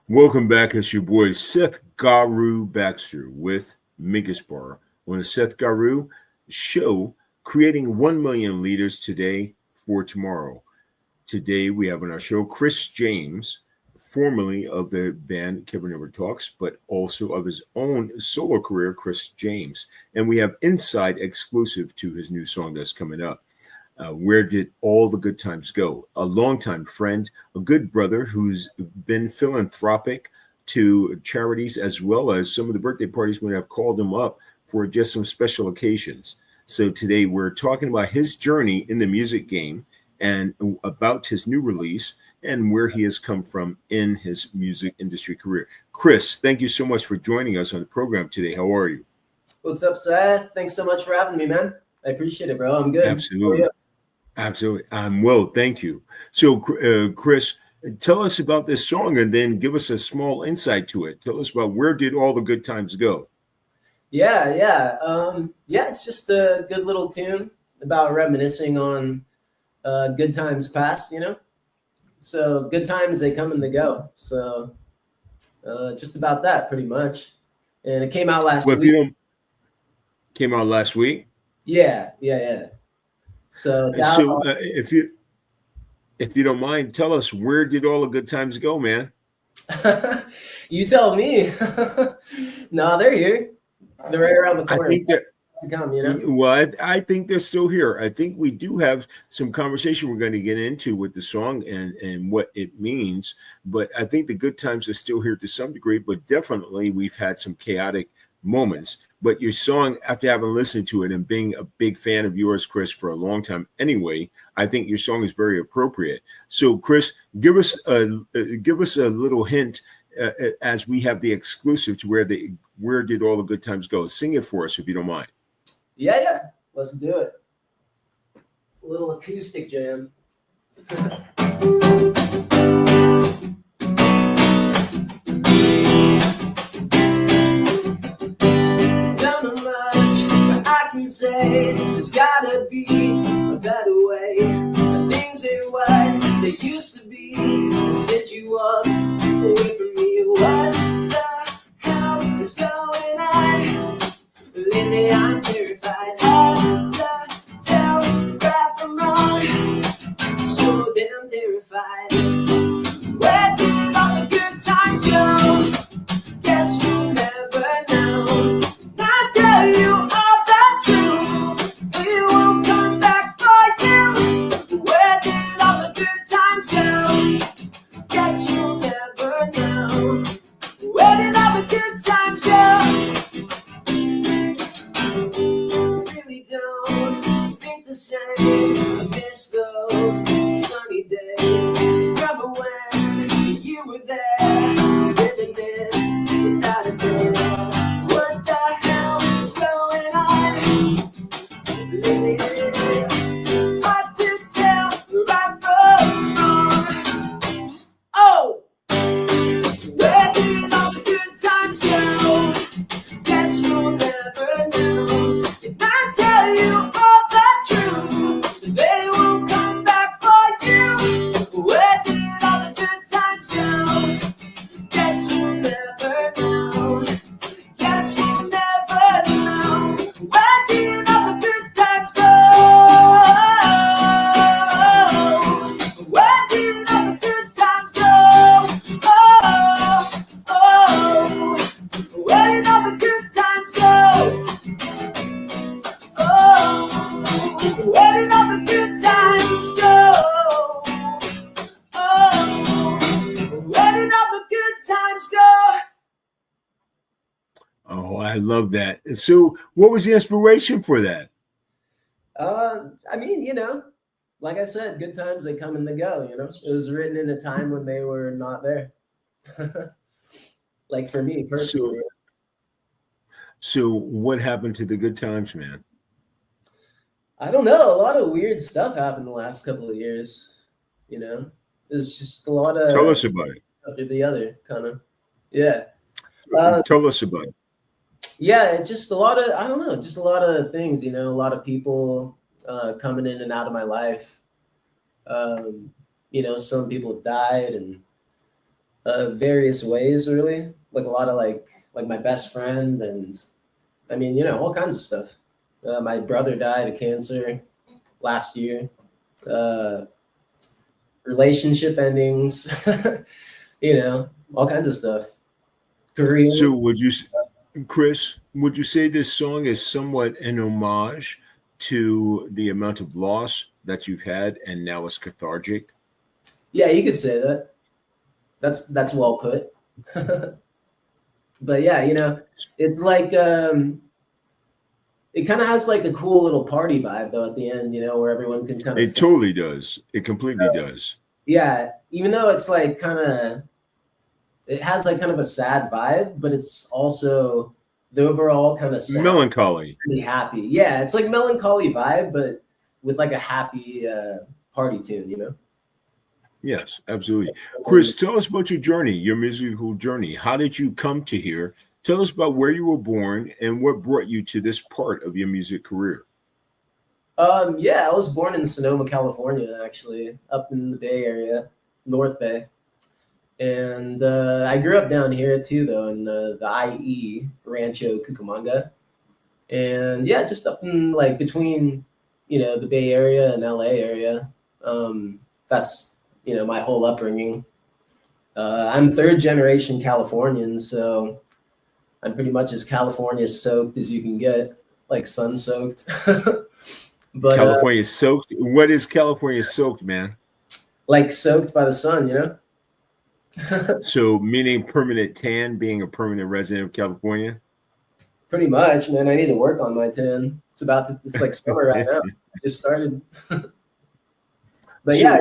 Welcome back. It's your boy Seth Garu Baxter with Megaspar on the Seth Garu Show, creating 1 million leaders today for tomorrow. Today we have on our show Kriss James, formerly of the band Kevin Never Talks, but also of his own solo career, Kriss James. And we have inside exclusive to his new song that's coming up. Where Did All the Good Times Go? A longtime friend, a good brother who's been philanthropic to charities, as well as some of the birthday parties when I've called him up for just some special occasions. So today we're talking about his journey in the music game and about his new release and where he has come from in his music industry career. Kriss, thank you so much for joining us on the program today. How are you? What's up, Seth? Thanks so much for having me, man. I appreciate it, bro. I'm good. Absolutely. Absolutely. I'm well, thank you. So, Kriss, tell us about this song and then give us a small insight to it. Tell us about Where Did All the Good Times Go? Yeah. It's just a good little tune about reminiscing on good times past, you know? So good times, they come and they go. So just about that, pretty much. And it came out last week. Came out last week? Yeah. So it's out. So if you don't mind, tell us, where did all the good times go, man? You tell me. No, they're here. They're right around the corner. I think that to come, you know? Well, I think they're still here. I think we do have some conversation we're going to get into with the song and what it means. But I think the good times are still here to some degree. But definitely we've had some chaotic moments. But your song, after having listened to it and being a big fan of yours, Kriss, for a long time anyway, I think your song is very appropriate. So, Kriss, give us a little hint as we have the exclusive to where did all the good times go? Sing it for us if you don't mind. Yeah. Let's do it. A little acoustic jam. Say there's gotta be a better way. Things ain't what they used to be. I set you up away from me. What the hell is going on? Lately I'm terrified. Hard to tell right from wrong. So damn terrified. Where did all the good times go? Guess we'll never know. I tell you. I miss those sunny days. Remember when you were there, living in without a care. What the hell is going on? Lately, hard to tell right from wrong. Oh, where did all the good times go? Guess we'll never know. If I tell you all the truth, they won't come back for you. Where did all the good times go? Guess we'll never know. Guess we'll never know. Where did all the good times go? Where did all the good times go? Oh, where did all the good times go? Where did all the good times go? Oh, where did all the good times go? Oh, I love that. So what was the inspiration for that? I mean, you know, like I said, good times, they come and they go, you know? It was written in a time when they were not there. Like for me personally. So what happened to the good times, man? I don't know. A lot of weird stuff happened the last couple of years. You know, it's just a lot Tell of us about it. after the other kind of. Yeah. Uh, Tell us about it. yeah, it's just a lot of, I don't know, just a lot of things, you know, a lot of people coming in and out of my life. Um, you know, some people have died in various ways, really. Like a lot of like my best friend, and I mean, you know, all kinds of stuff. My brother died of cancer last year. Uh, Relationship endings, you know, all kinds of stuff. Career. So Kriss, would you say this song is somewhat an homage to the amount of loss that you've had and now it's cathartic? Yeah, you could say that. That's well put. But yeah, you know, it's like it kind of has like a cool little party vibe though at the end, you know, where everyone can kind of It totally does. It completely does. yeah, even though it's like kind of it has like kind of a sad vibe, but it's also the overall kind of sound Melancholy. pretty happy. Yeah, it's like melancholy vibe, but with like a happy party tune, you know. Yes, absolutely. Kriss, tell us about your journey, your musical journey. How did you come to here? Tell us about where you were born and what brought you to this part of your music career. Yeah, I was born in Sonoma, California, actually, up in the Bay Area, North Bay. And I grew up down here too, though, in the IE, Rancho Cucamonga. And yeah, just up in like between, you know, the Bay Area and LA area. That's, you know, my whole upbringing. I'm third generation Californian, so I'm pretty much as California soaked as you can get, like sun soaked. But California soaked. What is California soaked, man? like soaked by the sun, you know? So, meaning permanent tan, being a permanent resident of California? Pretty much, man. I need to work on my tan. It's like summer right now. Just started. But So, yeah,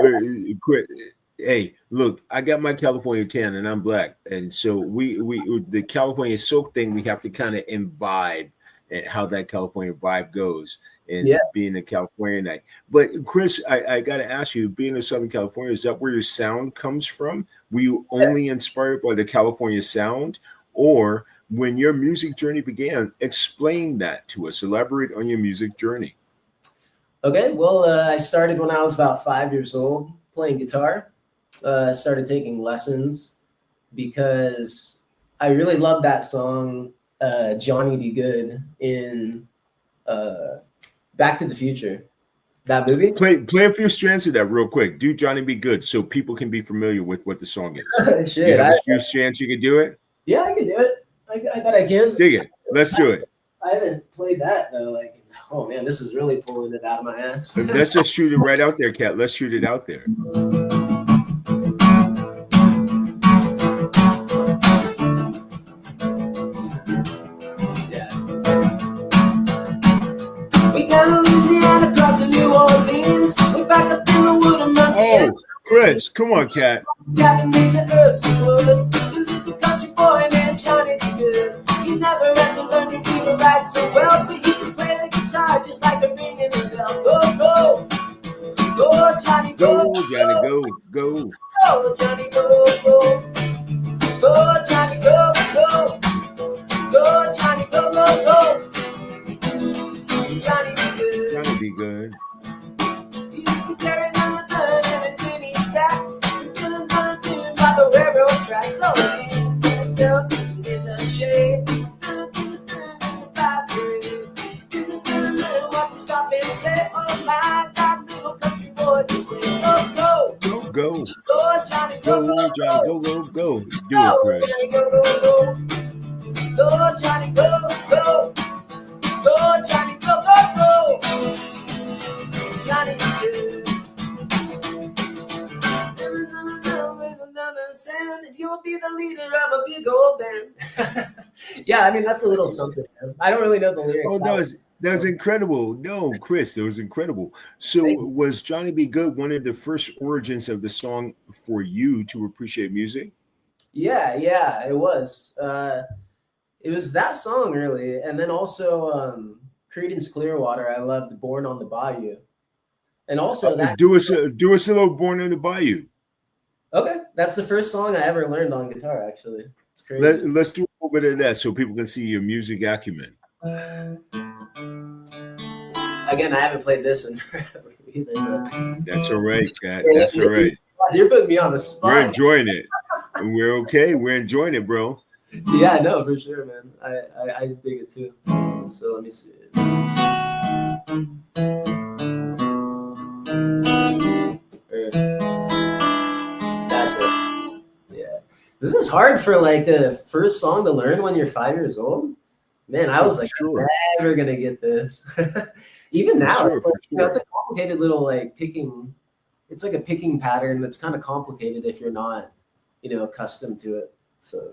hey, look, I got my California tan and I'm black. And so the California soak thing, we have to kind of imbibe and how that California vibe goes and yeah. being a California night. But Kriss, I got to ask you, being in Southern California, is that where your sound comes from? Were you only inspired by the California sound, or when your music journey began, explain that to us, elaborate on your music journey. Okay, well, I started when I was about 5 years old playing guitar. I started taking lessons because I really loved that song, Johnny Be Good, in uh, Back to the Future. That movie? Play a few strands of that real quick. Do Johnny Be Good so people can be familiar with what the song is. Shit, You have a few strands you can do it? Yeah, I can do it. I bet I can. Dig it. Let's do it. I haven't played that though. Like, oh man, this is really pulling it out of my ass. Let's just shoot it right out there, Kat. Let's shoot it out there. We got Louisiana across to New Orleans. We back up in the wood and mountains. Oh, Kriss, come on, Kat. Cabin makes it herbs and wood. You little country boy named Johnny Be Good. You never had to learn to read or write so well, but you can play the guitar just like a ringing a bell. Go, go, go, Johnny, go, go, Johnny, go, go, go, Johnny, go, go, go, Johnny, go, go, go, Johnny, go, go, go. Johnny Be Good. Johnny Be Good. He used to carry down the dirt in a guinea sack, feeling by the railroad tracks. So he tell in the shade. What to stop and say, oh my God, little country boy, go, go, go, go, go, Johnny, go, go, Johnny, go, go, go. Do it, Kriss. Go, go, go, go, Johnny, go, go, go, Johnny, go, go, go, Johnny, good. Sound, and you'll be the leader of a big old band. Yeah, I mean that's a little something. I don't really know the lyrics. Oh, that was incredible. No, Kriss, it was incredible. So was Johnny Be Good one of the first origins of the song for you to appreciate music? Yeah, it was. It was that song really, and then also Creedence Clearwater, I loved Born on the Bayou. And also that Do us a little Born in the Bayou. okay, that's the first song I ever learned on guitar, actually. It's crazy. Let's do a little bit of that so people can see your music acumen. Again, I haven't played this in forever either. But That's all right, Scott. That's all right. You're putting me on the spot. We're enjoying it. We're okay. We're enjoying it, bro. Yeah, no, for sure, man. I dig it too. So let me see. That's it. Yeah. This is hard for like a first song to learn when you're 5 years old. Man, I was like, sure. I'm never gonna get this. Even now, sure, it's, like, for sure. it's a complicated little like picking. It's like a picking pattern that's kind of complicated if you're not, accustomed to it. So.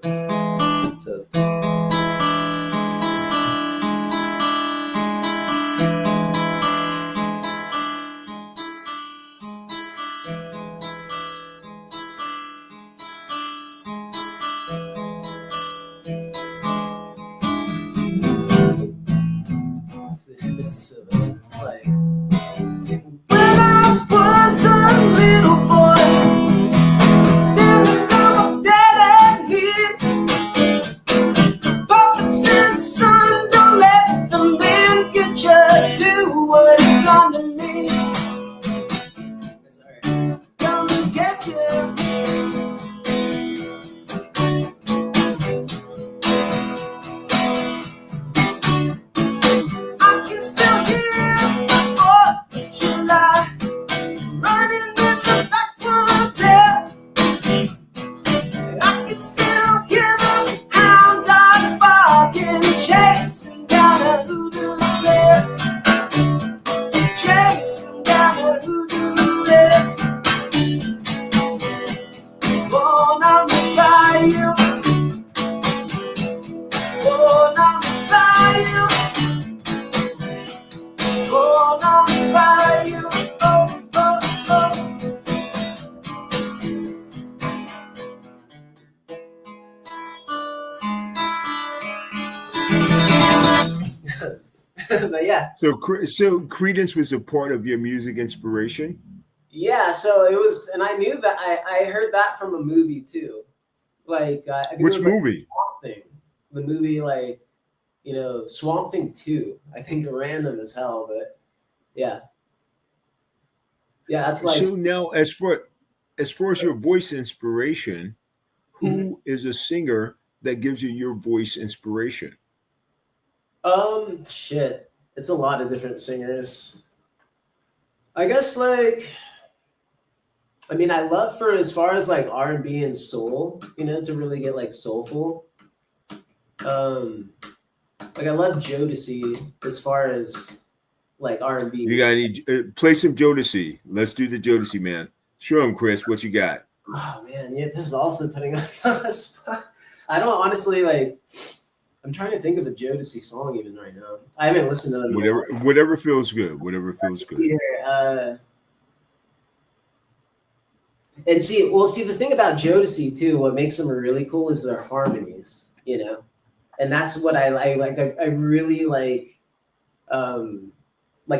It's like when I was a little boy, standing on my dead end. Papa said, son, don't let the man get you. Do what he done to me. Sorry, come get you. Still here for July, running in the backwood tail. I can still hear the hound dog barking, chasing down a hoodoo bear, chasing down a hoodoo bear. Born on the bayou, born on the bayou. Born on the bayou, oh, oh, oh. But yeah. So Creedence was a part of your music inspiration? Yeah, so it was, and I knew that I heard that from a movie too. Like, which movie? Swamp Thing. The movie, like, Swamp Thing 2. I think random as hell, but yeah. Yeah, that's like. So now, as far as your voice inspiration, who is a singer that gives you your voice inspiration? Shit. It's a lot of different singers. I guess like, I mean, I love for as far as like R&B and soul, to really get like soulful. Like I love Jodeci as far as like R&B. You got any play some Jodeci? Let's do the Jodeci, man. Show him, Chris, what you got. Oh man, yeah, this is also putting me on the spot. I don't honestly like. I'm trying to think of a Jodeci song even right now. I haven't listened to them. Whatever feels good. Whatever feels good. Here, and see, the thing about Jodeci too, what makes them really cool is their harmonies, and that's what I like. I really like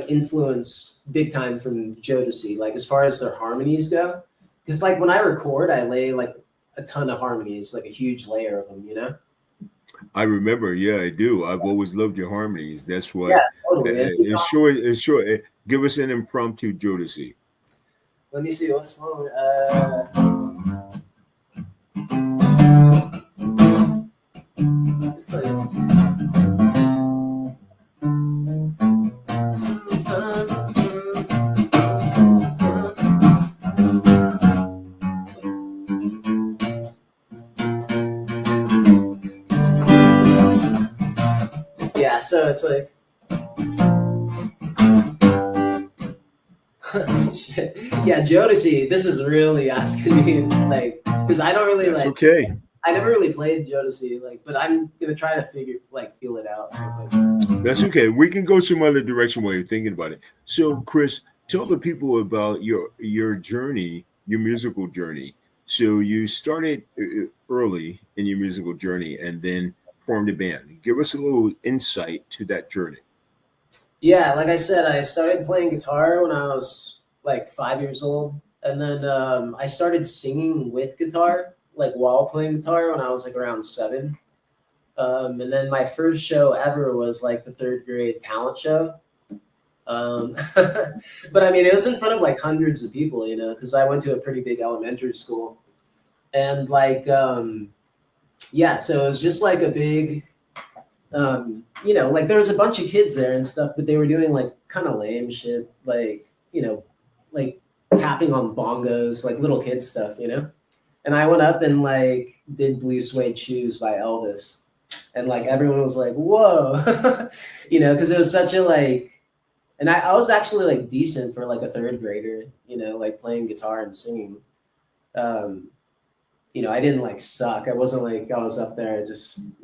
influence big time from Jodeci, like as far as their harmonies go. Because like when I record, I lay like a ton of harmonies, like a huge layer of them, I remember, yeah, I do. I've always loved your harmonies. That's what. Yeah, totally. It's short. Give us an impromptu Jodeci. Let me see what song. It's yeah, so it's like. Shit. Yeah, Jodeci. This is really asking me, like, because I don't really That's like. Okay. I never really played Jodeci, like, but I'm gonna try to feel it out. That's okay. We can go some other direction while you're thinking about it. So, Chris, tell the people about your journey, your musical journey. So you started early in your musical journey and then formed a band. Give us a little insight to that journey. Yeah, like I said, I started playing guitar when I was like 5 years old, and then I started singing with guitar, like while playing guitar when I was like around 7. And then my first show ever was like the third grade talent show. But I mean, it was in front of like hundreds of people, because I went to a pretty big elementary school, and like yeah, so it was just like a big like there was a bunch of kids there and stuff, but they were doing like kind of lame shit, like, like tapping on bongos, like little kid stuff. And I went up and like did Blue Suede Shoes by Elvis. And like everyone was like, whoa, because it was such a like, and I was actually like decent for like a third grader, like playing guitar and singing. Um, I didn't like suck. I wasn't like I was up there just,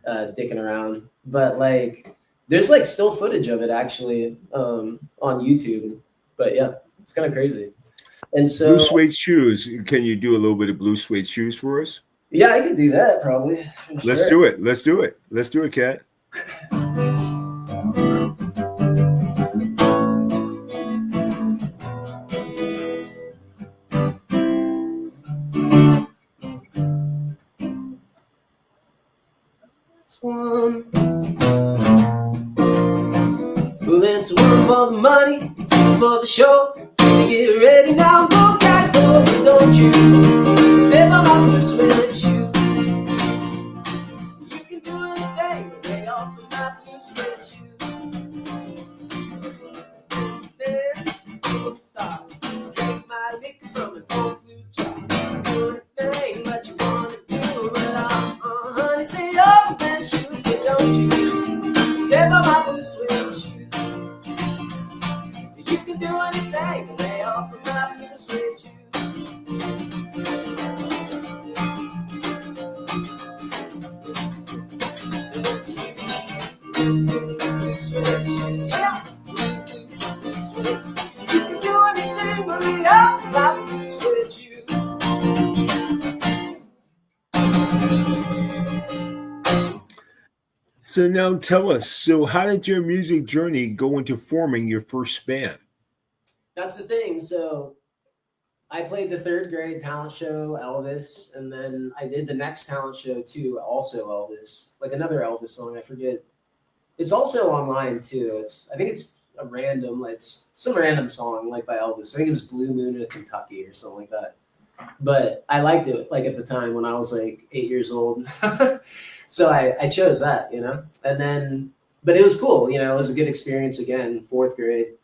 dicking around. But like, there's like still footage of it actually on YouTube. But yeah, it's kind of crazy. And Blue so, suede shoes. Can you do a little bit of blue suede shoes for us? yeah, I could do that probably for Let's sure. do it. Let's do it. Let's do it, Kat. It's one. Well, it's one for the money, two for the show. Get ready now, look at go, but don't you step on my blue suede shoes. You can do anything, but lay off of my blue suede shoes. Stand inside, drink my liquor from an old blue jar. Do anything that you wanna do, but honey, stay off of my shoes, but don't you step on my blue suede shoes. You can do anything, but lay off of my blue suede shoes. Yeah. You can do anything but lay off of my blue suede shoes. So now tell us. So how did your music journey go into forming your first band? That's the thing. So I played the third grade talent show, Elvis, and then I did the next talent show too, also Elvis, like another Elvis song. I forget. It's also online too. I think it's it's some random song like by Elvis. I think it was Blue Moon in Kentucky or something like that. But I liked it like at the time when I was like 8 years old. So I chose that. And then, but it was cool, it was a good experience again, fourth grade.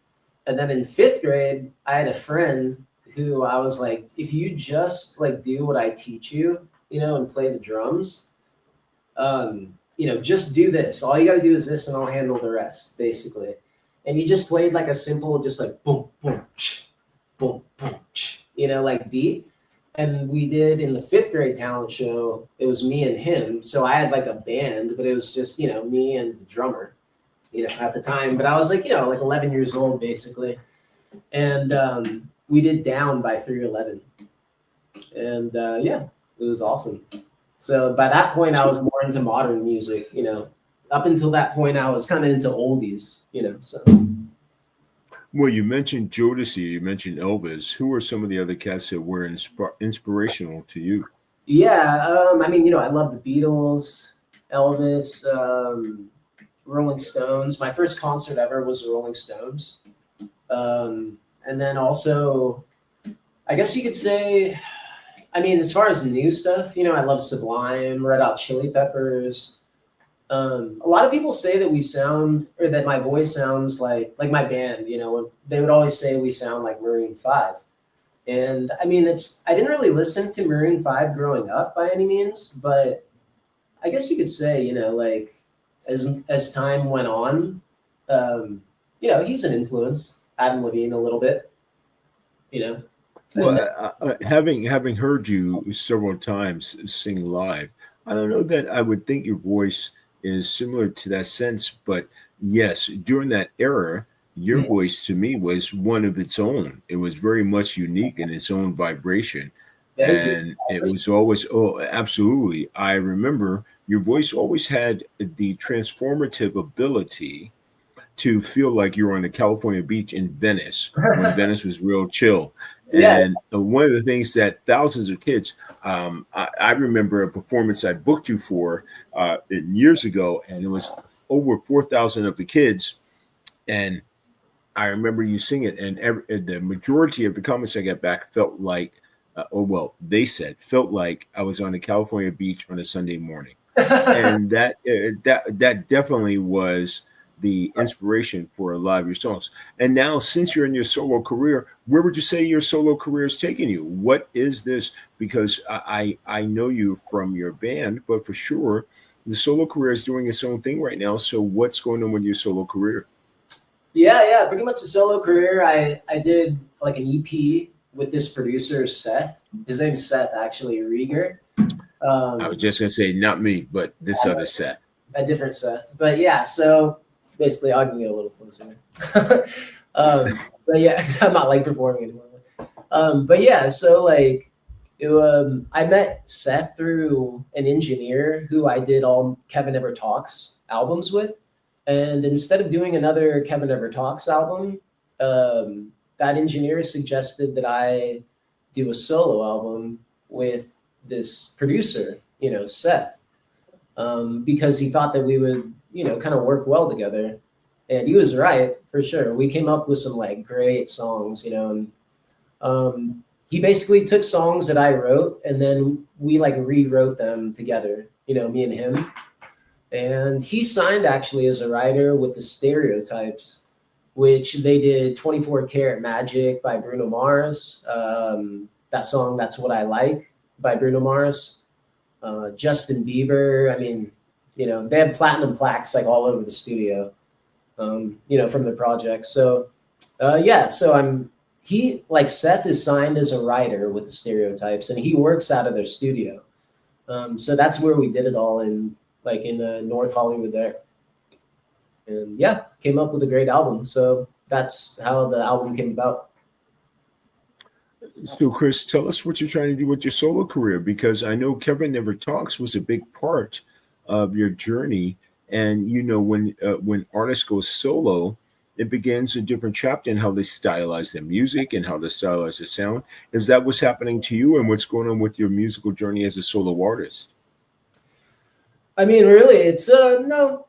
And then in fifth grade, I had a friend who I was like, if you just like do what I teach you, and play the drums, just do this. All you got to do is this, and I'll handle the rest, basically. And he just played like a simple, just like boom, boom, boom, boom, like beat. And we did in the fifth grade talent show, it was me and him. So I had like a band, but it was just, me and the drummer, at the time. But I was like, like 11 years old, basically. And we did Down by 311. And yeah, it was awesome. So by that point, I was more into modern music, Up until that point, I was kind of into oldies, so. Well, you mentioned Jodeci, you mentioned Elvis. Who are some of the other cats that were inspirational to you? Yeah, I mean, I love the Beatles, Elvis, Rolling Stones. My first concert ever was the Rolling Stones. And then also, I guess you could say, I mean, as far as new stuff, I love Sublime, Red Hot Chili Peppers. A lot of people say that we sound, or that my voice sounds like my band, they would always say we sound like Maroon 5. And I mean, I didn't really listen to Maroon 5 growing up by any means, but I guess you could say, like as time went on, he's an influence, Adam Levine a little bit, Well, having heard you several times sing live, I don't know that I would think your voice is similar to that sense, but yes, during that era, your voice to me was one of its own. It was very much unique in its own vibration. Thank you. And it was always, oh, absolutely. I remember your voice always had the transformative ability to feel like you're on a California beach in Venice when Venice was real chill. Yeah. And one of the things that thousands of kids, I remember a performance I booked you for years ago, and it was over 4,000 of the kids. And I remember you sing it, and the majority of the comments I got back felt like, they said, felt like I was on a California beach on a Sunday morning. And that definitely was the inspiration for a lot of your songs. And now, since you're in your solo career, where would you say your solo career is taking you? What is this? Because I know you from your band, but for sure, the solo career is doing its own thing right now. So, what's going on with your solo career? Yeah, pretty much a solo career. I did like an EP with this producer, Seth. His name's Seth, actually, Rieger. I was just going to say, not me, but this other Seth. A different Seth. But yeah, so basically, I can get a little closer. But yeah, I'm not like performing anymore. But yeah, so like, I met Seth through an engineer who I did all Kevin Never Talks albums with. And instead of doing another Kevin Never Talks album, that engineer suggested that I do a solo album with this producer, Seth, because he thought that we would, kind of work well together. And he was right, for sure. We came up with some like great songs, and he basically took songs that I wrote and then we like rewrote them together, me and him. And he signed actually as a writer with the Stereotypes, which they did 24 Karat Magic by Bruno Mars. That song, That's What I Like by Bruno Mars. Justin Bieber. I mean, they had platinum plaques like all over the studio, from the project. So, Seth is signed as a writer with the Stereotypes and he works out of their studio. So that's where we did it all in North Hollywood there. And yeah, came up with a great album. So that's how the album came about. So, Kriss, tell us what you're trying to do with your solo career, because I know Kevin Never Talks was a big part of your journey. And, when artists go solo, it begins a different chapter in how they stylize their music and how they stylize their sound. Is that what's happening to you, and what's going on with your musical journey as a solo artist? I mean, really, it's no.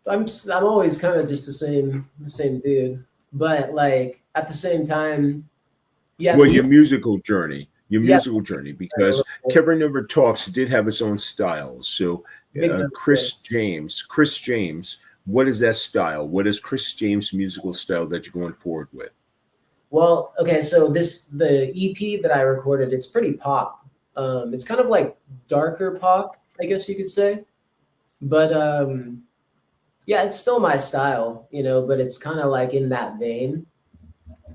I'm always kind of just the same dude, but like at the same time, yeah. Well, your musical journey, because Kevin Never Talks did have its own style. So, Kriss James, what is that style? What is Kriss James' musical style that you're going forward with? Well, okay, so the EP that I recorded, it's pretty pop. It's kind of like darker pop, I guess you could say. But it's still my style, but it's kind of like in that vein.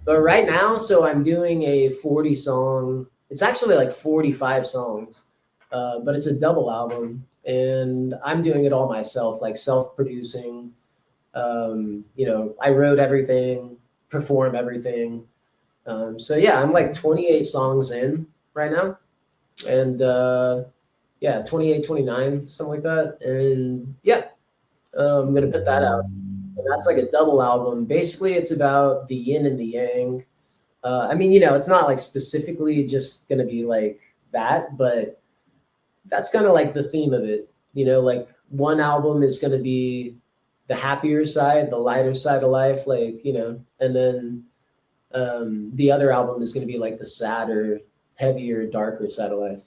But right now, so I'm doing a 40 song, it's actually like 45 songs, but it's a double album and I'm doing it all myself, like self-producing. I wrote everything, perform everything. I'm like 28 songs in right now. And 28, 29, something like that. And I'm going to put that out. And that's like a double album. Basically, it's about the yin and the yang. It's not like specifically just going to be like that, but that's kind of like the theme of it. Like one album is going to be the happier side, the lighter side of life, and then the other album is going to be like the sadder, heavier, darker side of life.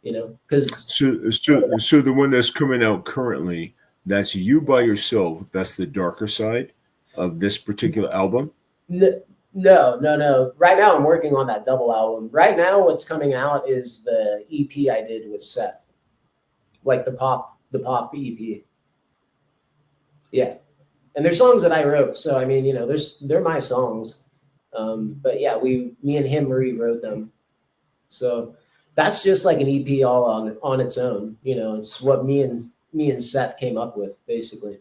Because so the one that's coming out currently, that's you by yourself. That's the darker side of this particular album. No. Right now, I'm working on that double album. Right now, what's coming out is the EP I did with Seth, like the pop EP. Yeah, and they're songs that I wrote. So they're my songs. But me and him rewrote them. So that's just like an EP all on its own. It's what me and Seth came up with, basically.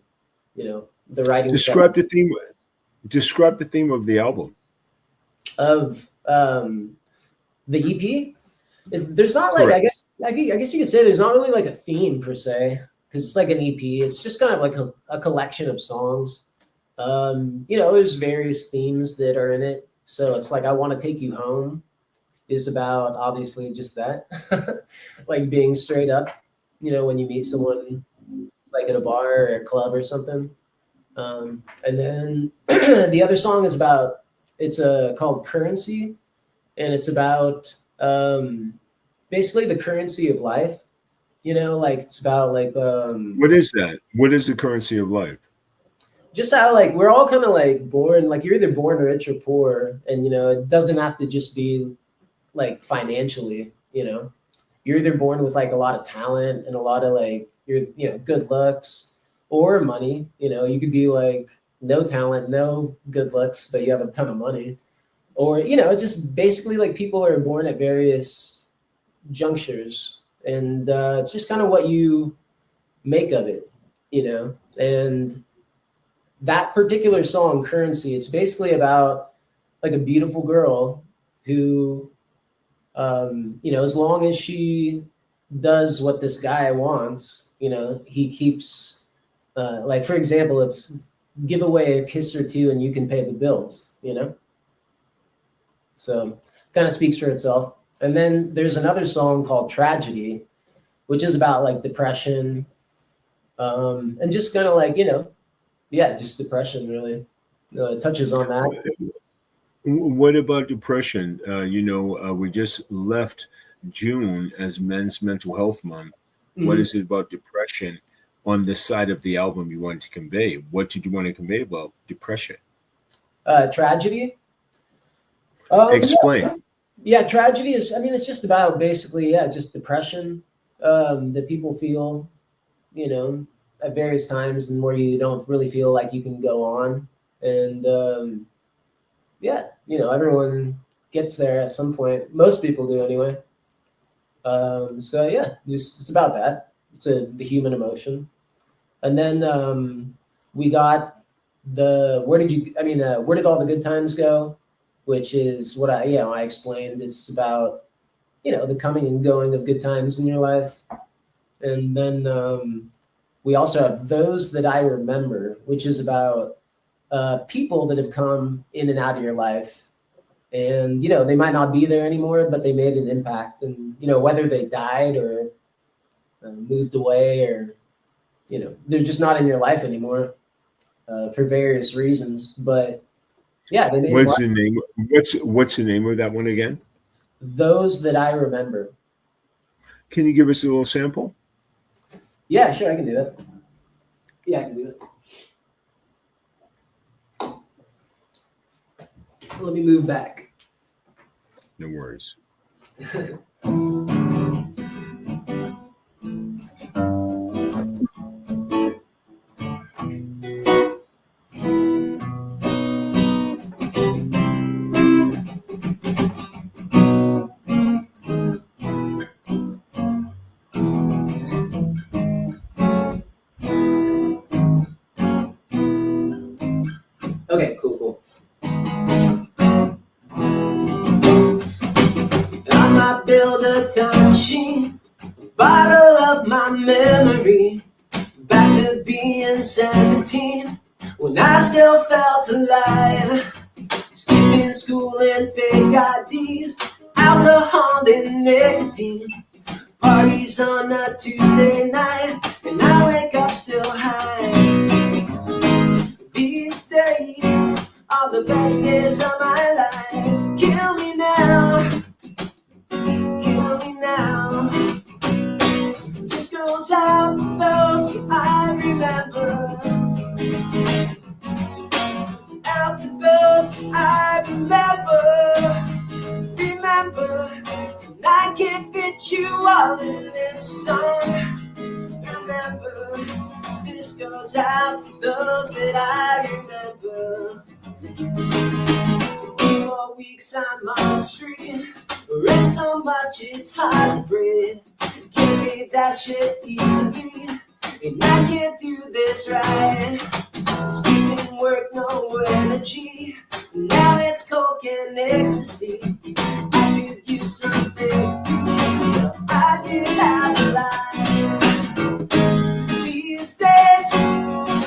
The writing. Describe the theme of the album. Of the EP. There's not like, I guess you could say there's not really like a theme per se, because it's like an EP. It's just kind of like a collection of songs. There's various themes that are in it. So it's like I Want to Take You Home is about obviously just that, like being straight up, when you meet someone like at a bar or a club or something. And then the other song is about, it's called Currency, and it's about basically the currency of life. Like it's about like What is that? What is the currency of life? just how like we're all kind of like born, like you're either born rich or poor, and it doesn't have to just be like financially. You're either born with like a lot of talent and a lot of like good looks or money. You could be like no talent, no good looks, but you have a ton of money. Or just basically like people are born at various junctures, and it's just kind of what you make of it. And that particular song, Currency, it's basically about like a beautiful girl who as long as she does what this guy wants, he keeps like, for example, it's give away a kiss or two and you can pay the bills. So kind of speaks for itself. And then there's another song called Tragedy, which is about like depression, and just kind of like, just depression really. It touches on that. What about depression? We just left June as Men's Mental Health Month. Mm-hmm. What is it about depression on this side of the album you wanted to convey? What did you want to convey about depression? Tragedy. Explain. Yeah, tragedy is, it's just about basically, just depression that people feel, at various times, and where you don't really feel like you can go on. And everyone gets there at some point. Most people do anyway. It's about that. It's the human emotion. And then we got where did all the good times go? Which is what I explained. It's about, the coming and going of good times in your life. And then we also have Those That I Remember, which is about people that have come in and out of your life. And, they might not be there anymore, but they made an impact. And, whether they died or moved away, or, they're just not in your life anymore for various reasons. But yeah, they made what's the name? What's the name of that one again? Those That I Remember. Can you give us a little sample? Yeah, sure, I can do that. Yeah, I can do that. Let me move back. No worries. Okay, cool. I might build a time machine, bottle up my memory, back to being 17, when I still felt alive. Skipping school and fake IDs, alcohol and nicotine, parties on a Tuesday night, and I wake up still high. These days are the best days of my life. Kill me now, kill me now. This goes out to those that I remember, out to those that I remember. And I can't fit you all in this song. Remember, this goes out to those that I remember. A few more weeks I'm on the street, read so much it's hard to breathe. Can't read that shit easily, and I can't do this right. Skipping work, no energy. Now it's coke and ecstasy. I could use some therapy. I could have a life. These days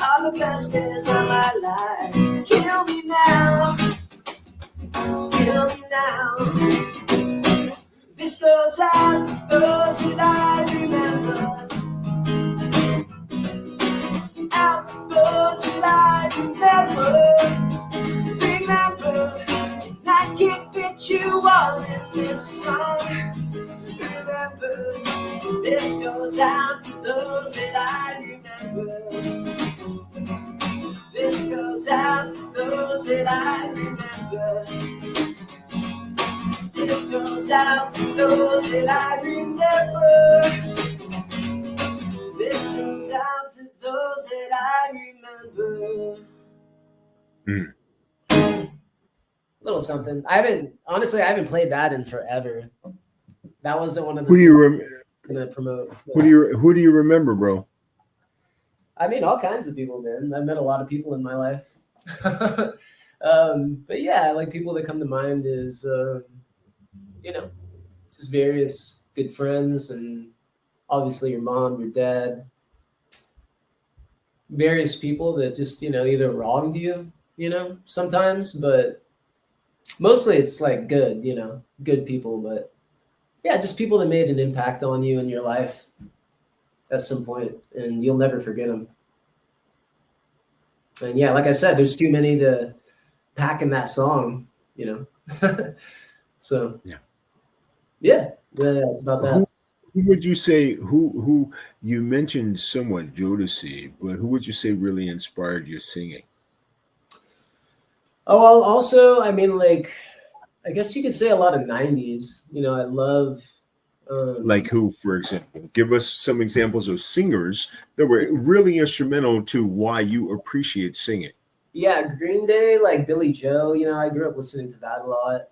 are the best days of my life. this song. Remember, this goes out to those that I remember. This goes out to those that I remember. This goes out to those that I remember. This goes out to those that I remember. Little something. I haven't played that in forever. That wasn't one of the. Who do you gonna promote? Who do you remember, bro? I mean, all kinds of people, man. I've met a lot of people in my life. But yeah, like people that come to mind is, just various good friends, and obviously your mom, your dad, various people that just, either wronged you, sometimes, but mostly it's like good, good people. But yeah, just people that made an impact on you in your life at some point, and you'll never forget them. And yeah, like I said, there's too many to pack in that song, So yeah, it's about that. Who would you say who you mentioned somewhat Jodeci, but who would you say really inspired your singing? Oh, well, also, I mean, like, I guess you could say a lot of 90s. I love. Like who, for example? Give us some examples of singers that were really instrumental to why you appreciate singing. Yeah, Green Day, like Billy Joe. I grew up listening to that a lot.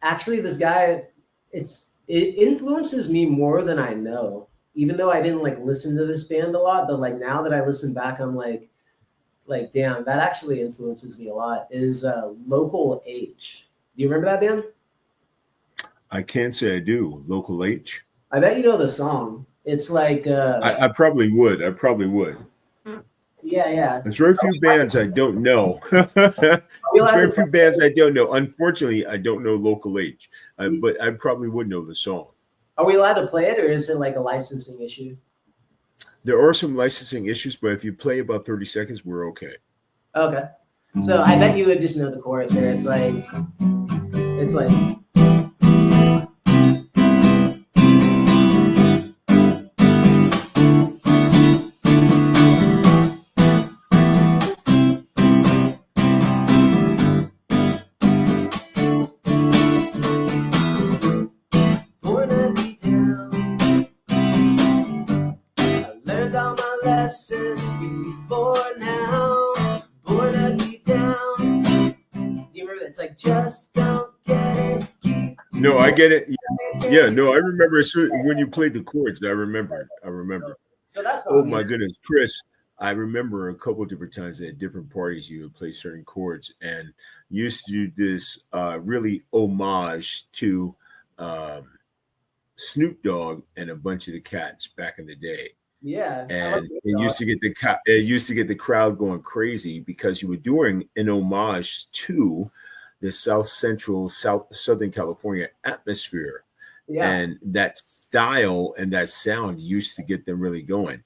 Actually, this guy, it influences me more than I know. Even though I didn't like listen to this band a lot, but like now that I listen back, I'm like, damn, that actually influences me a lot. Is Local H. Do you remember that band? I can't say I do. Local H. I bet you know the song. It's like I probably would. Yeah. There's very few bands I don't know. There's very few bands I don't know. Unfortunately, I don't know Local H, but I probably would know the song. Are we allowed to play it, or is it like a licensing issue? There are some licensing issues, but if you play about 30 seconds, we're okay. Okay. So I bet you would just know the chorus here. It's like. Lessons before now, born to be down. Do you remember that? It's like, just don't get it. No, I get it. Yeah, no, I remember when you played the chords. I remember. So that's oh my goodness, Chris. I remember a couple of different times at different parties you would play certain chords, and you used to do this really homage to Snoop Dogg and a bunch of the Cats back in the day. Yeah, and it used to get the crowd going crazy because you were doing an homage to the Southern California atmosphere, and that style and that sound used to get them really going.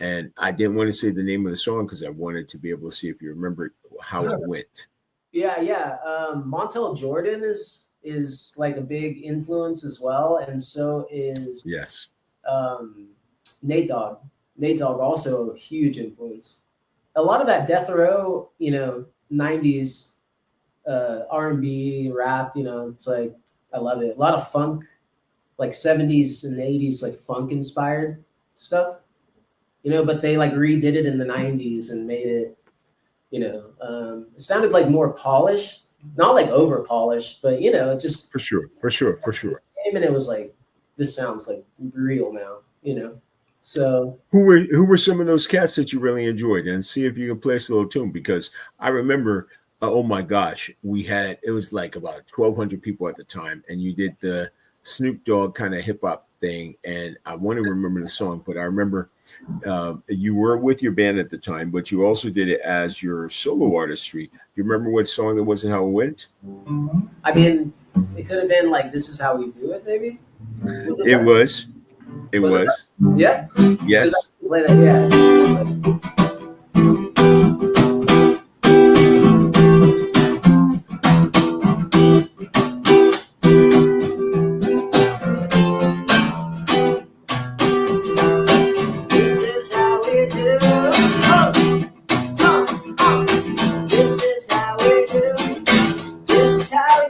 And I didn't want to say the name of the song because I wanted to be able to see if you remember how it went. Yeah. Montel Jordan is like a big influence as well, and so is Nate Dogg. Nate Dogg also a huge influence. A lot of that death row, 90s R&B rap, it's like, I love it. A lot of funk, like 70s and 80s, like funk inspired stuff, but they like redid it in the 90s and made it, it sounded like more polished, not like over polished, but just for sure. And it was like, this sounds like real now, So who were some of those cats that you really enjoyed? And see if you can play us a little tune, because I remember, oh my gosh, it was like about 1,200 people at the time, and you did the Snoop Dogg kind of hip hop thing, and I want to remember the song, but I remember you were with your band at the time, but you also did it as your solo artistry. Do you remember what song it was and how it went? I mean, it could have been like "This Is How We Do It," maybe. It was. Yeah. Yes. Yeah.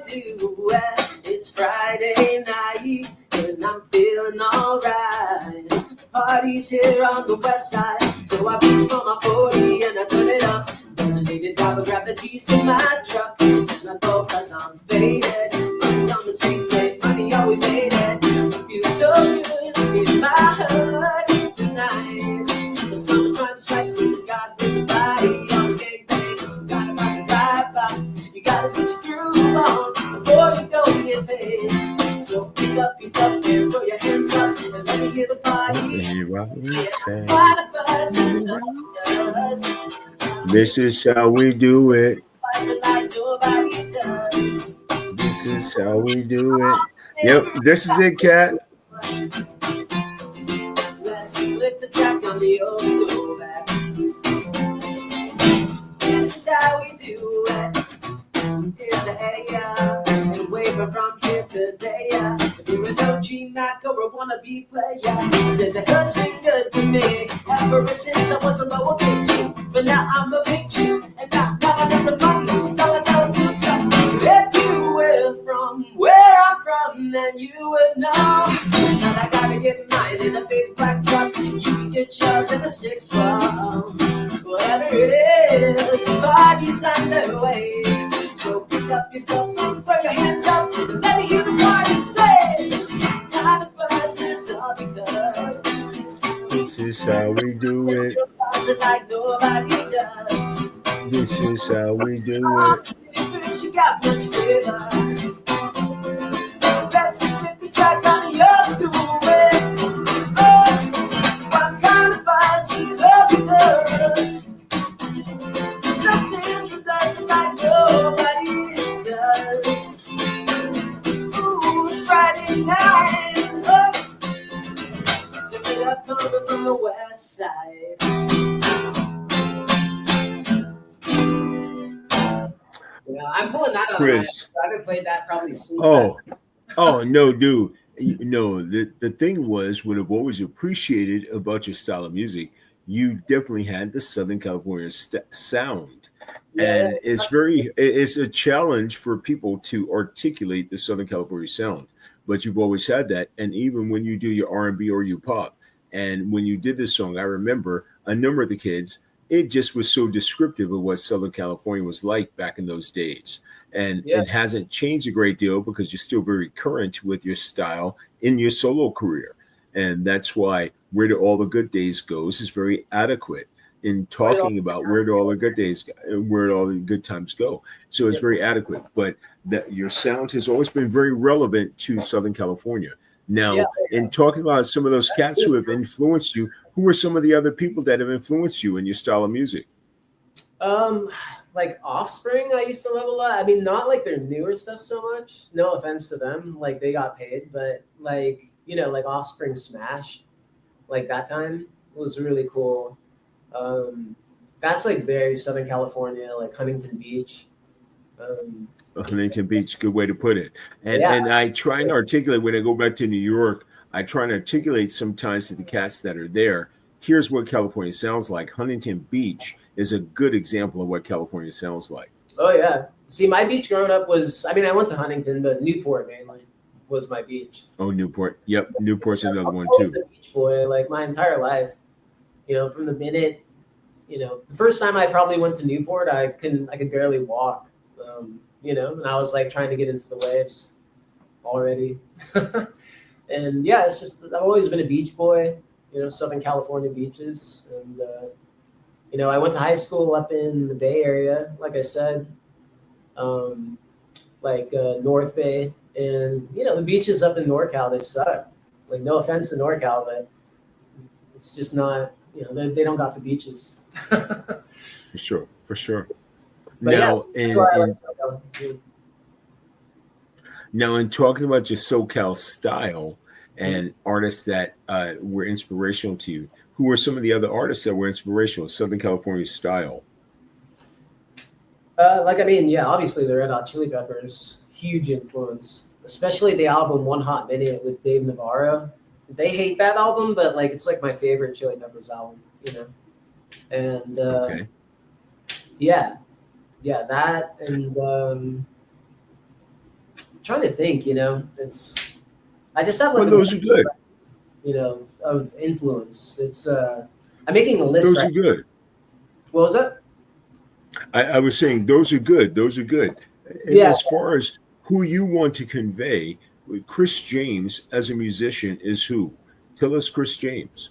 do. It's Friday night and I'm feeling alright. Party's here on the west side, so I reach for my 40 and I turn it up. Designated driver, grab the keys in my truck, and I go 'cause I'm faded. Running on the streets, ain't money, all we made it. I feel so good in my hood tonight. The summertime strikes and you got the body on the gang things. Forgot about the drive-by. You gotta get your groove on before you go get paid. So pick up your cup and throw your hands up and let me hear the party. This is how we do it. Like nobody does. This is how we do it. Yep, this is it, Cat. Let's flip the track on the old school back. This is how we do it. In the AM, and waving from here to there. If you're an OG knock or a wannabe player, said the hood's been good to me ever since I was a lowercase G. But now I'm a big G, and now I got the money. Now I gotta do stuff. If you were from where I'm from, then you would know that I gotta get mine in a big black truck. You can get yours in a 6-4. Whatever it is, the party's underway. So pick up your cup and throw your hands up and let me hear the party say. Kind of buzz, it's all because This is how we do it. Like nobody does. This is how we do it. She got much flavor. Let's flip the track on the old school way. Oh, what kind of buzz, it's all because just Sandra does it like nobody does. Ooh, it's Friday night. Oh, so we are coming from the west side. Yeah, I'm pulling that on. Kriss. I haven't played that probably since. Oh no, dude. No, the thing was, what I've always appreciated about your style of music, you definitely had the Southern California sound. And it's a challenge for people to articulate the Southern California sound, but you've always had that. And even when you do your R&B or your pop, and when you did this song, I remember a number of the kids, it just was so descriptive of what Southern California was like back in those days. And it hasn't changed a great deal because you're still very current with your style in your solo career. And that's why Where Do All the Good Days Goes is very adequate in talking about where do all the good days go, where do all the good times go. So it's very adequate, but that your sound has always been very relevant to Southern California. Now, in talking about some of those cats who have influenced you, who are some of the other people that have influenced you in your style of music? Like Offspring, I used to love a lot. I mean, not like their newer stuff so much. No offense to them, like they got paid, but like, you know, like Offspring Smash, like that time was really cool. That's like very Southern California, like Huntington Beach. Huntington Beach, good way to put it. And I try and articulate when I go back to New York. I try and articulate sometimes to the cats that are there. Here's what California sounds like. Huntington Beach is a good example of what California sounds like. Oh yeah. See, my beach growing up was, I mean, I went to Huntington, but Newport mainly was my beach. Oh, Newport. Yep, Newport's another one too. I was a beach boy, like my entire life. You know, from the minute, you know, the first time I probably went to Newport, I could barely walk. You know, and I was like trying to get into the waves already. And yeah, it's just, I've always been a beach boy, you know, Southern California beaches. And, you know, I went to high school up in the Bay Area, like I said, North Bay. And, you know, the beaches up in NorCal, they suck. Like, no offense to NorCal, but it's just not, you know, they don't got the beaches. For sure. Now, in talking about your SoCal style and artists that were inspirational to you, who were some of the other artists that were inspirational, Southern California style? Obviously the Red Hot Chili Peppers, huge influence, especially the album One Hot Minute with Dave Navarro. They hate that album, but like it's like my favorite Chili Peppers album, you know. And that and trying to think, I just have like Well, those are good. of influence. It's I'm making a list Those right. are good. What was that? I was saying those are good. Those are good. And Yeah, as far as who you want to convey, Chris James as a musician is who? Tell us Chris James.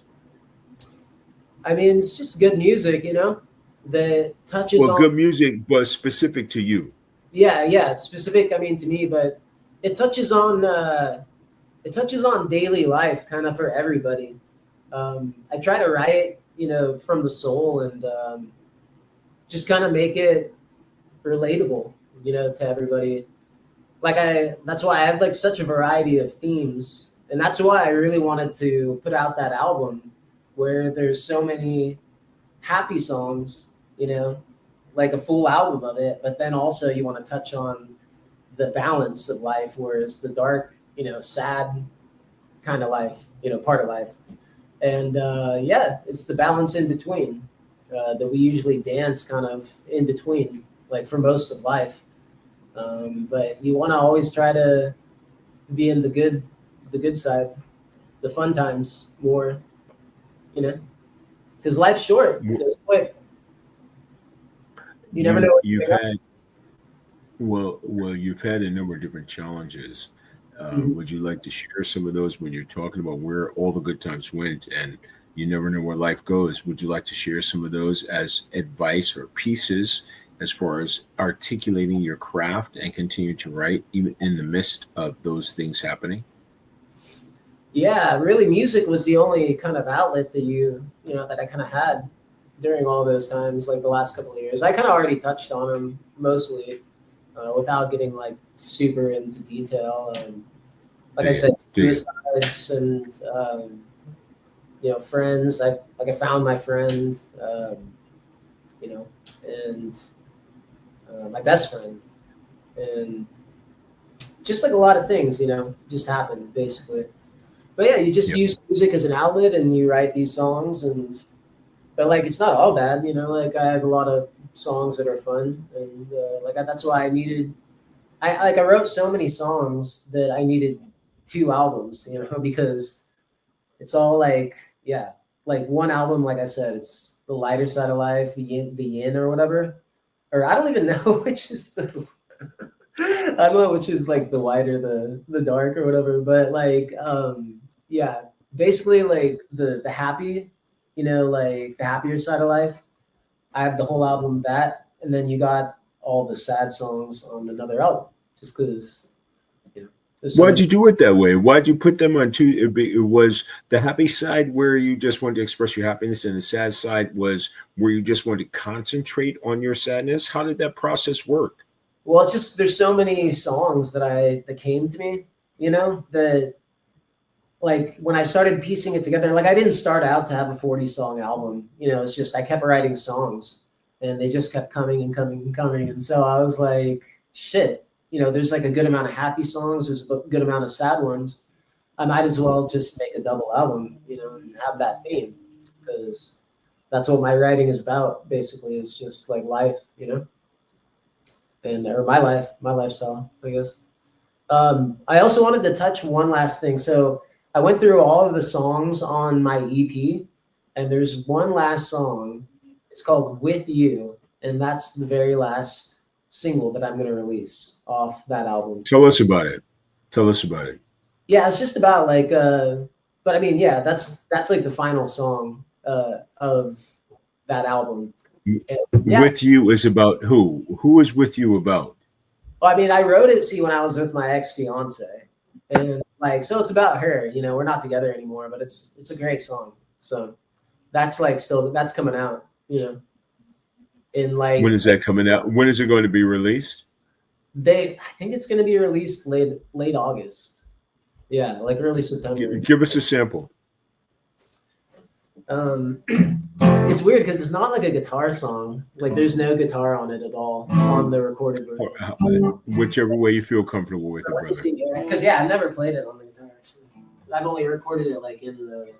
I mean, it's just good music, that touches Well, on. good music, but specific to you. Yeah, it's specific. I mean, to me, but it touches on daily life, kind of for everybody. I try to write, from the soul and just kind of make it relatable, to everybody. That's why I have like such a variety of themes, and that's why I really wanted to put out that album where there's so many happy songs, like a full album of it, but then also you want to touch on the balance of life, whereas the dark, sad kind of life, part of life. And it's the balance in between that we usually dance kind of in between, like for most of life. But you want to always try to be in the good side, the fun times more, because life's short, it goes quick. You never know what You've had you've had a number of different challenges. Mhm. Would you like to share some of those when you're talking about where all the good times went and you never know where life goes? Would you like to share some of those as advice or pieces as far as articulating your craft and continue to write even in the midst of those things happening? Yeah, really, music was the only kind of outlet that that I kind of had during all those times, like the last couple of years. I kind of already touched on them mostly without getting like super into detail. Like I Dig it. said, Dig it. suicides and friends. I found my friend, you know, and my best friend, and just like a lot of things, just happened basically. But yeah, you just Yep. use music as an outlet, and you write these songs, but like it's not all bad, Like I have a lot of songs that are fun, and that's why I needed. I wrote so many songs that I needed two albums, because it's all like yeah, like one album. Like I said, it's the lighter side of life, the yin or whatever, or I don't even know which is the. I don't know which is like the lighter, the dark or whatever, but like yeah, basically like the happy, like the happier side of life. I have the whole album of that, and then you got all the sad songs on another album, just because there's so Why'd many. you do it that way? Why'd you put them on two? It was the happy side where you just wanted to express your happiness, and the sad side was where you just wanted to concentrate on your sadness. How did that process work? Well, it's just there's so many songs that came to me, that like when I started piecing it together, like I didn't start out to have a 40 song album, it's just I kept writing songs and they just kept coming and coming and coming. And so I was like, shit, there's like a good amount of happy songs, there's a good amount of sad ones. I might as well just make a double album, and have that theme because that's what my writing is about. Basically, it's just like life, and or my lifestyle, I guess. I also wanted to touch one last thing. So I went through all of the songs on my EP, and there's one last song. It's called "With You," and that's the very last single that I'm going to release off that album. Tell us about it. Tell us about it. Yeah, it's just about like, but I mean, yeah, that's like the final song of that album. And, yeah, With you is about who? Who is with you about? well, I mean, I wrote it, see, when I was with my ex fiance, and like, so it's about her. We're not together anymore, but it's a great song. So that's like still that's coming out. In like When is that coming out? When is it going to be released? I think it's going to be released late August. Yeah, like early September. Give us a sample. It's weird because it's not like a guitar song. Like there's no guitar on it at all on the recorded version. Whichever way you feel comfortable with it, brother. Because yeah, I've never played it on the guitar. Actually, I've only recorded it like in the.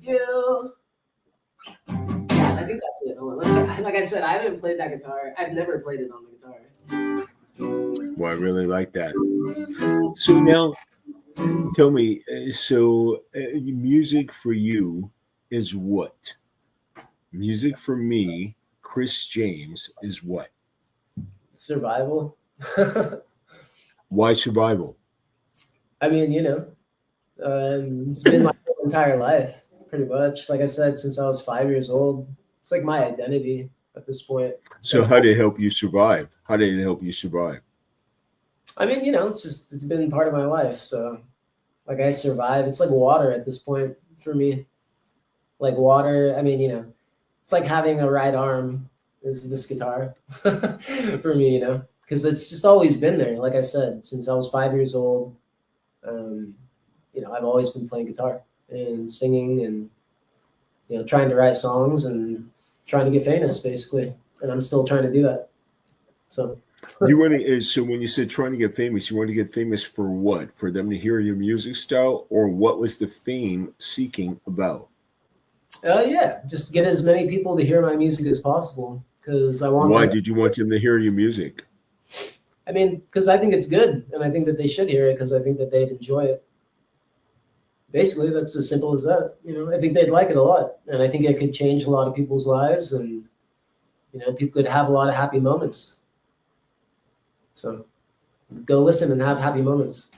you. Yeah, I think that's it. Like I said, I haven't played that guitar. I've never played it on the guitar. Well, I really like that. So now, tell me, music for you is what? Music for me, Chris James, is what? Survival. Why survival? I mean, it's been my whole entire life, pretty much. Like I said, since I was 5 years old, it's like my identity at this point. So, how did it help you survive? How did it help you survive? I mean, it's been part of my life. So, like, I survive. It's like water at this point for me. Like water. I mean, it's like having a right arm is this guitar for me, because it's just always been there. Like I said, since I was 5 years old, I've always been playing guitar and singing and, trying to write songs and trying to get famous, basically. And I'm still trying to do that. So. So when you said trying to get famous, you want to get famous for what? For them to hear your music style, or what was the fame seeking about? Yeah, just get as many people to hear my music as possible, because I want. Why did you want them to hear your music? I mean, because I think it's good, and I think that they should hear it, because I think that they'd enjoy it. Basically, that's as simple as that. I think they'd like it a lot, and I think it could change a lot of people's lives, and people could have a lot of happy moments. So go listen and have happy moments.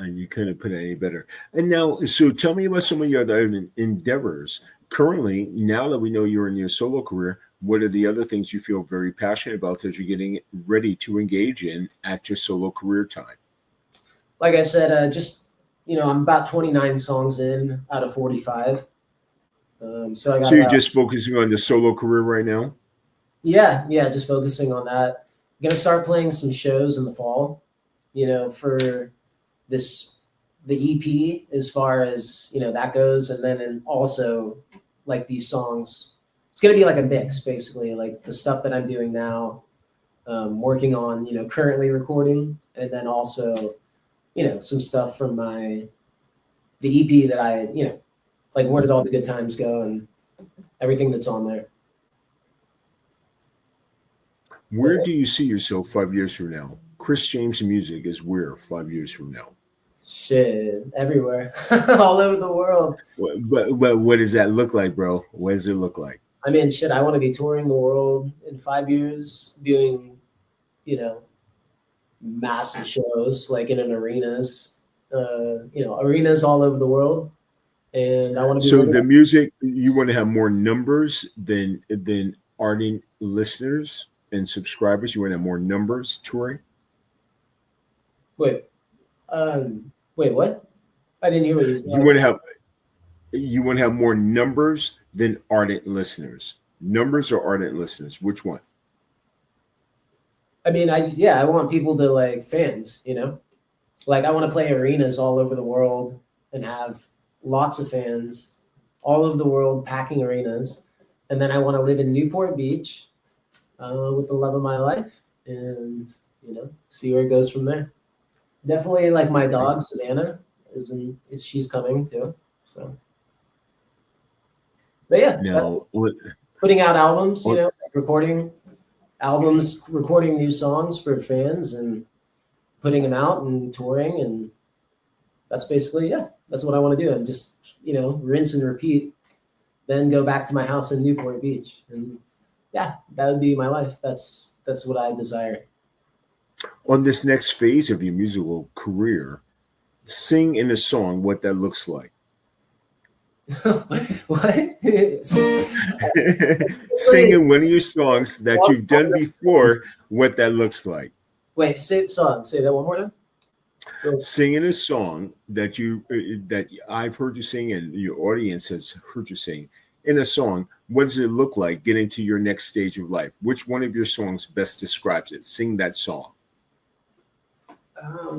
You couldn't put it any better. And now, so tell me about some of your other endeavors. Currently, now that we know you're in your solo career, what are the other things you feel very passionate about as you're getting ready to engage in at your solo career time? Like I said, I'm about 29 songs in out of 45. So you're just focusing on the solo career right now? Yeah, just focusing on that. I'm gonna start playing some shows in the fall, for the EP, as far as that goes, and then also like these songs. It's gonna be like a mix, basically, like the stuff that I'm doing now, working on, currently recording, and then also, some stuff from the EP that I, like Where Did All the Good Times Go, and everything that's on there. Where do you see yourself 5 years from now? Chris James music is where 5 years from now? Shit, everywhere, all over the world. But what does that look like, bro? What does it look like? I mean, shit, I want to be touring the world in 5 years, doing, massive shows, like in arenas, arenas all over the world. And I want to be. So the music, you want to have more numbers than ardent listeners and subscribers? You want to have more numbers touring? Wait, what? I didn't hear what you said. You want to have more numbers than ardent listeners. Numbers or ardent listeners? Which one? I mean, I want people to, like, fans, like I want to play arenas all over the world and have lots of fans all over the world packing arenas. And then I want to live in Newport Beach with the love of my life and, see where it goes from there. Definitely, like, my dog, Savannah, she's coming too. So, but yeah, putting out albums, recording albums, recording new songs for fans and putting them out and touring. And that's basically, that's what I want to do. And just, rinse and repeat, then go back to my house in Newport Beach. And that would be my life. That's what I desire. On this next phase of your musical career, sing in a song what that looks like. What? Sing in one of your songs that you've done before what that looks like. Wait, say the song. Say that one more time. Sing in a song that I've heard you sing and your audience has heard you sing. In a song, what does it look like getting to your next stage of life? Which one of your songs best describes it? Sing that song. I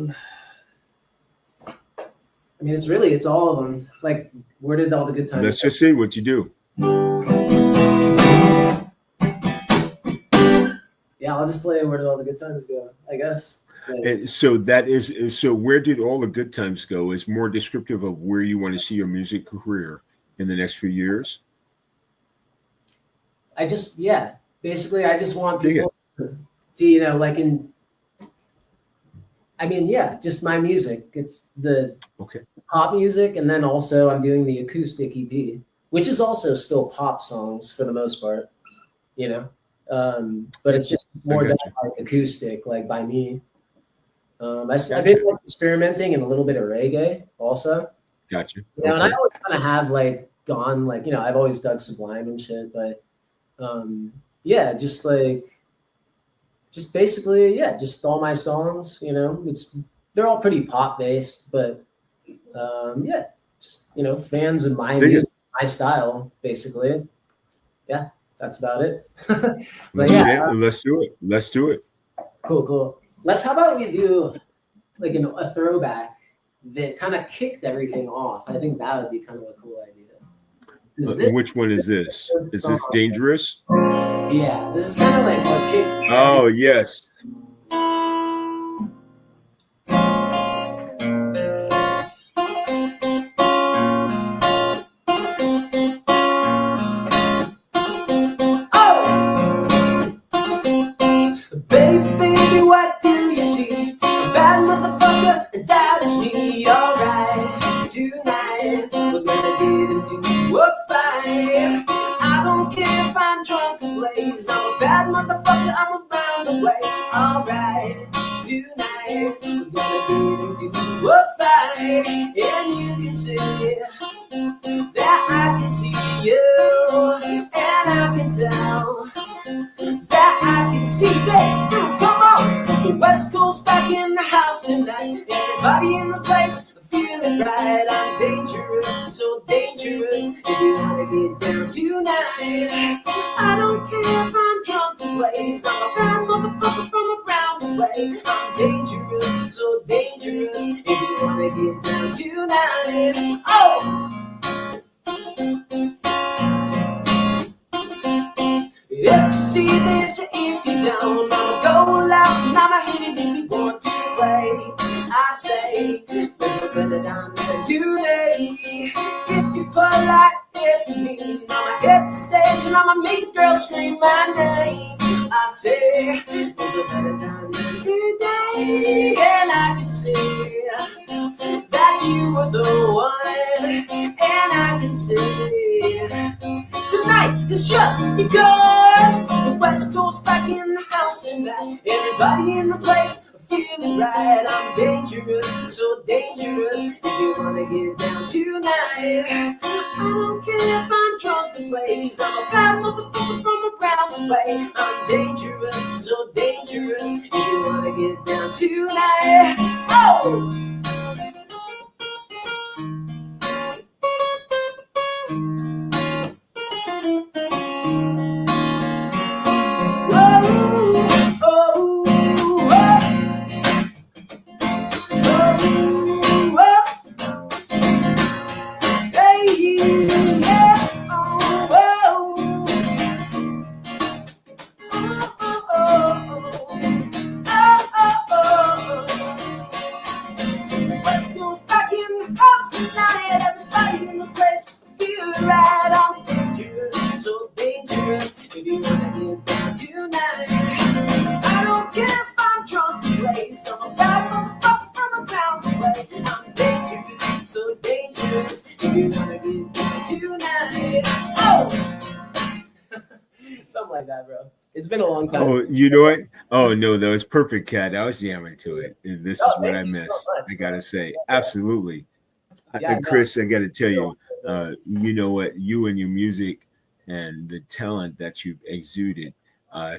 mean, it's all of them. Like, Where Did All the Good Times? Let's just see what you do. Yeah, I'll just play Where Did All the Good Times Go, I guess. Like, And so that is so. Where did all the good times go? Is more descriptive of where you want to see your music career in the next few years. basically, I just want Dig it. people to, like just my music. It's the Okay. pop music, and then also I'm doing the acoustic EP, which is also still pop songs for the most part, but it's just more done like acoustic, like by me. I've been like, experimenting in a little bit of reggae also. Gotcha. And I always kind of have like gone like, I've always dug Sublime and shit, but just basically, just all my songs, they're all pretty pop based, but fans of my music, my style, basically. Yeah, that's about it. Let's do it. Let's do it. Cool. How about we do like a throwback that kind of kicked everything off? I think that would be kind of a cool idea. Which one is this? Is this Dangerous? Yeah, this is kind of like what kicked. Oh, yes. Baby, what do you see? A bad motherfucker, and that is me. Alright, tonight we're gonna get into a fight. I don't care if I'm drunk or blazed. I'm a bad motherfucker, I'm around the way. Alright, tonight we're gonna get into a fight. And you can see that I can see you, and I can tell that I can see this through. Come on, the West Coast back in the house tonight. Everybody in the place, feeling right. I'm dangerous, so dangerous. If you wanna get down tonight, I don't care if I'm drunk or blazed. I'm a bad motherfucker from around the way. I'm dangerous, so dangerous. If you wanna get down tonight, oh. If you see this, if you don't, I'ma go loud and I'ma hit it if you want to play. I say, there's no better time than today. If you're polite, if you mean, I'ma hit the stage and I'ma make the girl scream my name. I say, there's no better time than today. And I can see that you were the one. And I can see tonight has just begun. The West Coast back in the house tonight. Everybody in the place feeling right. I'm dangerous, so dangerous. If you wanna get down tonight, I don't care if I'm drunk and blazed. I'm a bad motherfucker from around the way. I'm dangerous, so dangerous. If you wanna get down tonight, oh. Something like that, bro. It's been a long time. Oh, you know what? Oh no, that was perfect, Cat. I was jamming to it. This is what I miss. So I gotta say, absolutely. Yeah, Kriss, I gotta tell you, you know what? You and your music and the talent that you've exuded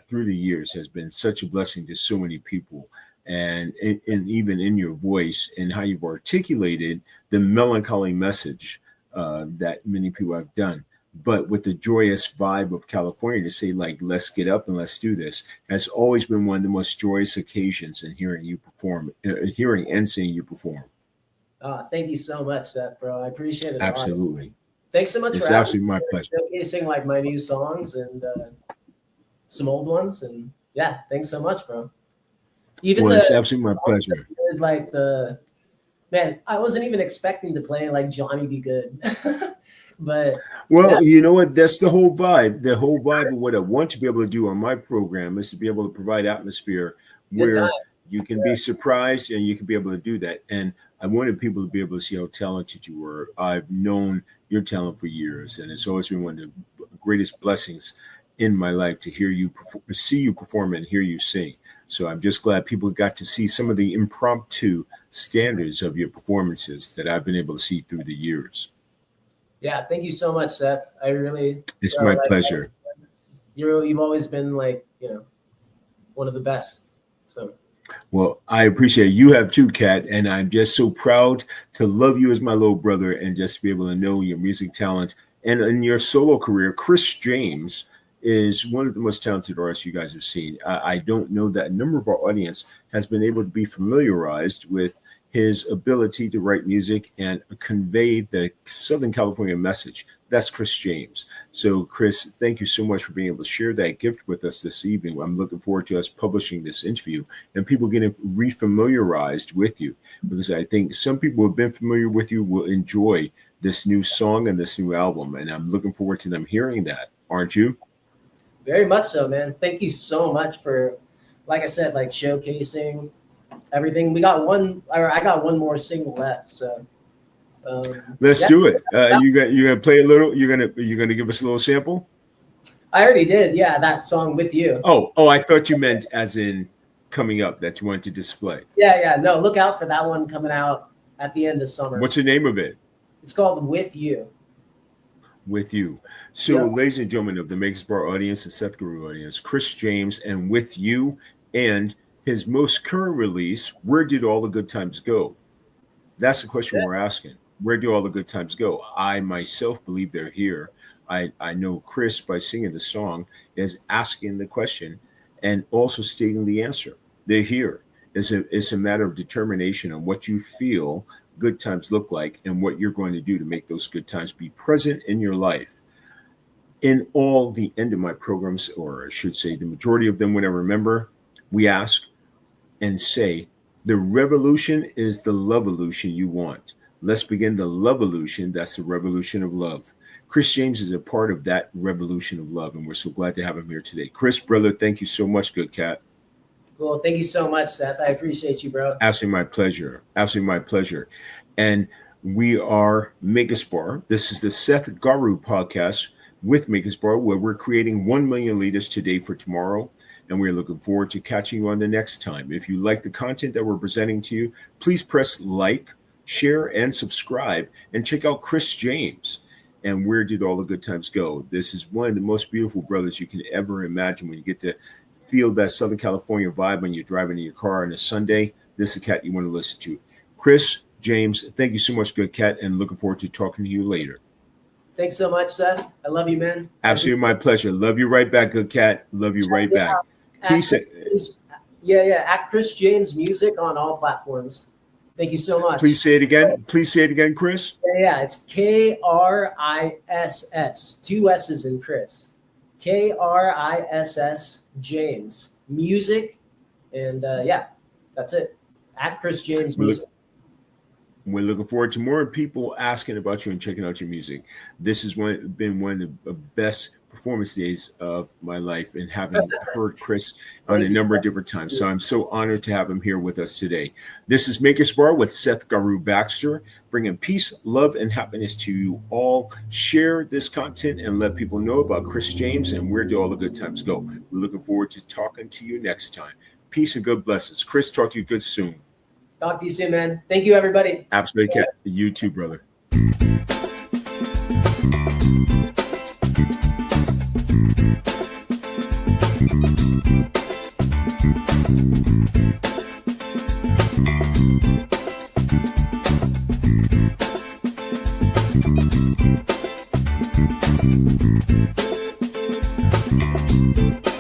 through the years has been such a blessing to so many people. And even in your voice and how you've articulated the melancholy message that many people have done, but with the joyous vibe of California to say, like, let's get up and let's do this, has always been one of the most joyous occasions in hearing you perform, hearing and seeing you perform. Thank you so much, Seth, bro. I appreciate it. Absolutely. Thanks so much. It's absolutely my pleasure. Showcasing like my new songs and some old ones, and Yeah, thanks so much, bro. Even Well, it's absolutely my pleasure. like the man, I wasn't even expecting to play like Johnny Be Good. But Well, you know what? That's the whole vibe. The whole vibe of what I want to be able to do on my program is to be able to provide atmosphere where you can be surprised and you can be able to do that. And I wanted people to be able to see how talented you were. I've known your talent for years, and it's always been one of the greatest blessings in my life to hear you see you perform and hear you sing. So I'm just glad people got to see some of the impromptu standards of your performances that I've been able to see through the years. Yeah, thank you so much, Seth. I really, it's my pleasure. You've always been like, one of the best. So, well, I appreciate it. You have too, Kat, and I'm just so proud to love you as my little brother and just be able to know your music talent. And in your solo career, Kriss James is one of the most talented artists you guys have seen. I don't know that a number of our audience has been able to be familiarized with his ability to write music and convey the Southern California message. That's Kriss James. So, Kriss, thank you so much for being able to share that gift with us this evening. I'm looking forward to us publishing this interview and people getting refamiliarized with you, because I think some people who have been familiar with you will enjoy this new song and this new album. And I'm looking forward to them hearing that. Aren't you? Very much so, man. Thank you so much for, like I said, like showcasing everything. I got one more single left, so let's do it. You gonna play a little? You're gonna give us a little sample? I already did. Yeah, that song With You. Oh, I thought you meant as in coming up that you wanted to display. Yeah. No, look out for that one coming out at the end of summer. What's the name of it? It's called With You. With You. So, ladies and gentlemen of the Makers Bar audience and Seth Guru audience, Kriss James and With You, and his most current release, Where Did All the Good Times Go? That's the question we're asking. Where do all the good times go? I myself believe they're here. I know Kriss, by singing the song, is asking the question and also stating the answer. They're here. It's a matter of determination on what you feel good times look like and what you're going to do to make those good times be present in your life. In all the end of my programs, or I should say the majority of them when I remember, we ask and say, the revolution is the love-evolution you want. Let's begin the love-evolution. That's the revolution of love. Kriss James is a part of that revolution of love, and we're so glad to have him here today. Kriss, brother, thank you so much, good cat. Cool. Thank you so much, Seth. I appreciate you, bro. Absolutely my pleasure. Absolutely my pleasure. And we are Makers Bar. This is the Seth Guru podcast with Makers Bar, where we're creating 1 million leaders today for tomorrow. And we're looking forward to catching you on the next time. If you like the content that we're presenting to you, please press like, share, and subscribe, and check out Kriss James and Where Did All the Good Times Go? This is one of the most beautiful brothers you can ever imagine. When you get to feel that Southern California vibe when you're driving in your car on a Sunday, this is a cat you want to listen to. Kriss James, thank you so much, good cat, and looking forward to talking to you later. Thanks so much, Seth. I love you, man. Absolutely my pleasure. Love you right back, good cat. Love you right back. Peace. At Kriss James Music on all platforms. Thank you so much. Please say it again. Please say it again, Kriss. Yeah, it's Kriss. 2 S's in Kriss. Kriss James Music. And that's it. At Kriss James Music. We're looking forward to more people asking about you and checking out your music. This has been one of the best performance days of my life, and having heard Kriss on a number of different times. So I'm so honored to have him here with us today. This is Makers Bar with Seth Guru Baxter, bringing peace, love, and happiness to you all. Share this content and let people know about Kriss James and Where Do All the Good Times Go? We're looking forward to talking to you next time. Peace and good blessings. Kriss, talk to you good soon. Talk to you soon, man. Thank you, everybody. Absolutely. Yeah. You too, brother. Thank you.